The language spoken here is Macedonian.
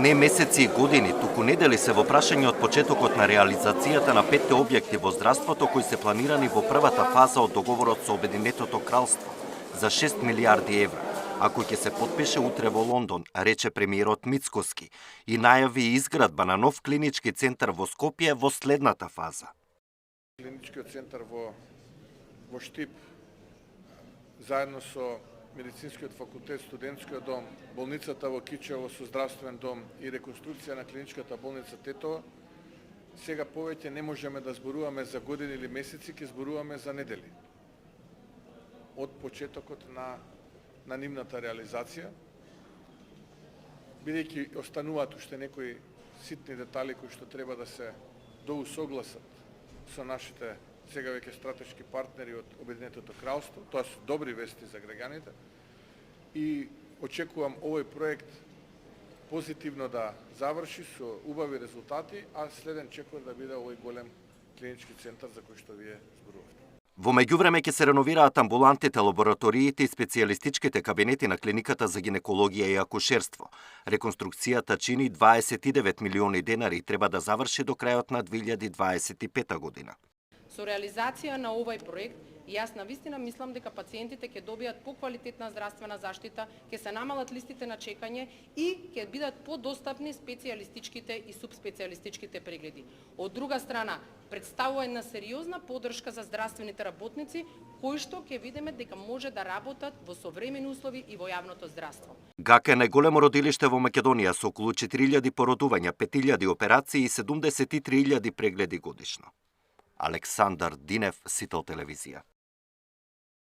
Не месеци и години, туку недели се во прашање од почетокот на реализацијата на 5 објекти во здравството кои се планирани во првата фаза од договорот со Обединетото кралство за 6 милиарди евра, а кој ќе се потпише утре во Лондон, рече премиерот Мицкоски и најави изградба на нов клинички центар во Скопје во следната фаза. Клиничкиот центар во Штип заедно со Медицинскиот факултет, студентскиот дом, болницата во Кичево со здравствен дом и реконструкција на клиничката болница Тетово, сега повеќе не можеме да зборуваме за години или месеци, ќе зборуваме за недели. Од почетокот на нивната реализација, бидејќи остануваат уште некои ситни детали кои што треба да се доусогласат со нашите сега веќе стратешки партнери од Обединетото кралство, тоа се добри вести за граѓаните и очекувам овој проект позитивно да заврши со убави резултати, а следен чекор да биде овој голем клинички центар за кој што вие зборувавте. Во меѓувреме ќе се реновираат амбулантите, лабораториите и специјалистичките кабинети на клиниката за гинекологија и акушерство. Реконструкцијата чини 29 милиони денари и треба да заврши до крајот на 2025 година. Со реализација на овој проект, јас навистина мислам дека пациентите ќе добијат поквалитетна здравствена заштита, ќе се намалат листите на чекање и ќе бидат подостапни специјалистичките и субспецијалистичките прегледи. Од друга страна, представува една сериозна поддршка за здравствените работници, кои што ќе видиме дека може да работат во современи услови и во јавното здравство. ГАК е најголемо родилиште во Македонија со околу 4000 породувања, 5000 операции и 73.000 прегледи годишно. Александар Динев, Сител телевизија.